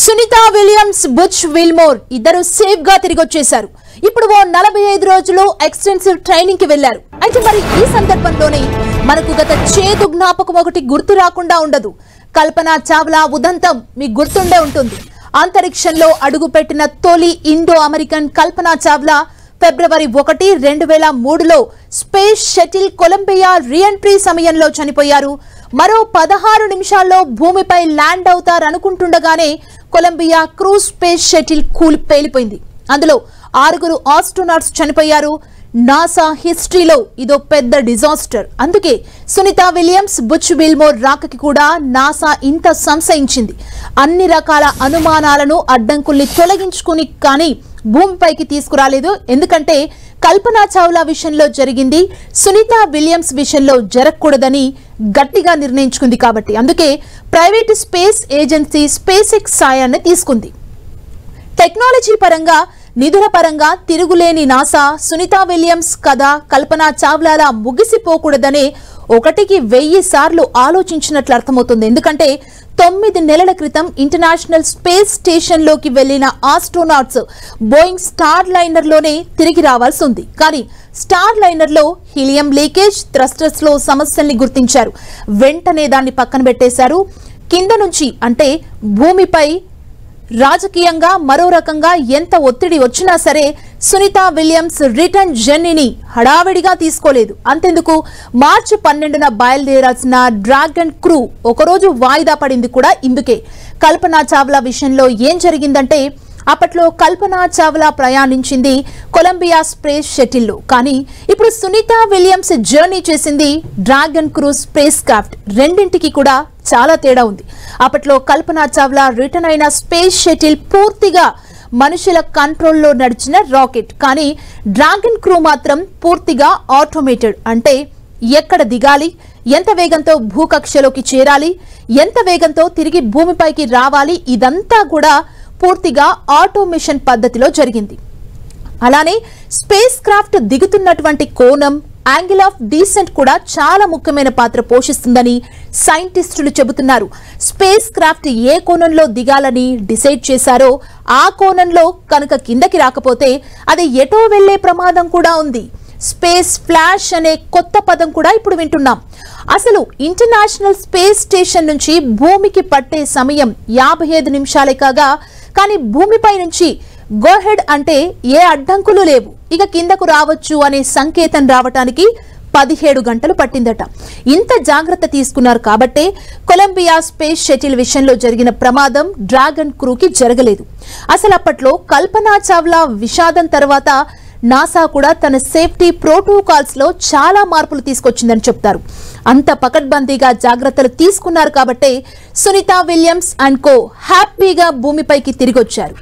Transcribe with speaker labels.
Speaker 1: Sunitha Williams, Butch Wilmore ఇద్దరు safe గా తిరిగి వచ్చేశారు. ఇప్పుడు 45 రోజులు ఎక్స్టెన్సివ్ ట్రైనింగ్ కి వెళ్లారు. అయితే మరి ఈ సందర్భంలోనే మనకు గత చేదు జ్ఞాపకం ఒకటి గుర్తు రాకుండా ఉండదు. కల్పనా చావ్లా ఉదంతం మీకు గుర్తుండే ఉంటుంది. అంతరిక్షంలో అడుగుపెట్టిన తొలి Indo American Kalpana Chawla February 1, 2003లో స్పేస్ షటిల్ కొలంబియా రీఎంట్రీ సమయంలో చనిపోయారు. మరో 16 నిమిషాల్లో భూమిపై ల్యాండ్ అవుతారనుకుంటుండగానే కొలంబియా క్రూజ్ స్పేస్ షటిల్ పేలిపోయింది. అందులో 6 ఆస్ట్రోనాట్స్ చనిపోయారు. నాసా హిస్టరీలో ఇదో పెద్ద డిజాస్టర్. అందుకే సునీత విలియమ్స్, బుచ్ విల్మోర్ రాకకి కూడా నాసా ఇంత సంశయించింది. అన్ని రకాల అనుమానాలను, అడ్డంకుల్ని తొలగించుకుని కానీ భూమిపైకి తీసుకురాలేదు. ఎందుకంటే కల్పనా చావ్లా విషయంలో జరిగింది సునీత విలియమ్స్ విషయంలో జరగకూడదని గట్టిగా నిర్ణయించుకుంది. కాబట్టి అందుకే private space agency space X సాయాన్ని తీసుకుంది. టెక్నాలజీ పరంగా, నిధుల పరంగా తిరుగులేని నాసా సునీత విలియమ్స్ కథ కల్పనా చావ్లాలా ముగిసిపోకూడదనే 1కి 1000 సార్లు ఆలోచించినట్లు అర్థమవుతుంది. ఎందుకంటే 9 నెలల క్రితం ఇంటర్నేషనల్ స్పేస్ స్టేషన్ లోకి వెళ్లిన ఆస్ట్రోనాట్స్ బోయింగ్ స్టార్ లైనర్ లోనే తిరిగి రావాల్సి ఉంది. కానీ స్టార్ లైనర్ లో హీలియం లీకేజ్, థ్రస్టర్స్ లో సమస్యల్ని గుర్తించారు. వెంటనే దాన్ని పక్కన పెట్టేశారు. కింద నుంచి అంటే భూమిపై రాజకీయంగా మరో రకంగా ఎంత ఒత్తిడి వచ్చినా సరే సునీత విలియమ్స్ రిటర్న్ జర్నీని హడావిడిగా తీసుకోలేదు. అంతెందుకు మార్చి 12న బయలుదేరాల్సిన డ్రాగన్ క్రూ ఒకరోజు వాయిదా పడింది కూడా ఇందుకే. కల్పనా చావ్లా విషయంలో ఏం జరిగిందంటే అప్పట్లో కల్పనా చావ్లా ప్రయాణించింది కొలంబియా స్పేస్ షటిల్లో. కానీ ఇప్పుడు సునీత విలియమ్స్ జర్నీ చేసింది డ్రాగన్ క్రూజ్ స్పేస్ క్రాఫ్ట్. రెండింటికి కూడా చాలా తేడా ఉంది. అప్పట్లో కల్పనా చావ్లా రిటర్న్ అయిన స్పేస్ షటిల్ పూర్తిగా మనుషుల కంట్రోల్లో నడిచిన రాకెట్. కానీ డ్రాగన్ క్రూ మాత్రం పూర్తిగా ఆటోమేటెడ్. అంటే ఎక్కడ దిగాలి, ఎంత వేగంతో భూకక్షలోకి చేరాలి, ఎంత వేగంతో తిరిగి భూమిపైకి రావాలి, ఇదంతా కూడా పూర్తిగా ఆటోమేషన్ పద్ధతిలో జరిగింది. అలానే స్పేస్ క్రాఫ్ట్ దిగుతున్నటువంటి కోణం, యాంగిల్ ఆఫ్ డీసెంట్ కూడా చాలా ముఖ్యమైన పాత్ర పోషిస్తుందని సైంటిస్టులు చెబుతున్నారు. స్పేస్ క్రాఫ్ట్ ఏ కోణంలో దిగాలని డిసైడ్ చేశారో ఆ కోణంలో కనుక కిందకి రాకపోతే అది ఎటో వెళ్లే ప్రమాదం కూడా ఉంది. స్పేస్ ఫ్లాష్ అనే కొత్త పదం కూడా ఇప్పుడు వింటున్నాం. అసలు ఇంటర్నేషనల్ స్పేస్ స్టేషన్ నుంచి భూమికి పట్టే సమయం 55 నిమిషాలే కాగా, కానీ భూమిపై నుంచి గోహెడ్ అంటే ఏ అడ్డంకులు లేవు, ఇక కిందకు రావచ్చు అనే సంకేతం రావటానికి 17 గంటలు పట్టిందట. ఇంత జాగ్రత్త తీసుకున్నారు కాబట్టే కొలంబియా స్పేస్ షటిల్ విషయంలో జరిగిన ప్రమాదం డ్రాగన్ క్రూకి జరగలేదు. అసలు అప్పట్లో కల్పనా చావ్లా విషాదం తర్వాత నాసా కూడా తన సేఫ్టీ ప్రోటోకాల్స్ లో చాలా మార్పులు తీసుకొచ్చిందని చెప్తారు. అంత పకడ్బందీగా జాగ్రత్తలు తీసుకున్నారు కాబట్టే సునీత విలియమ్స్ అండ్ కో హ్యాపీగా భూమిపైకి తిరిగొచ్చారు.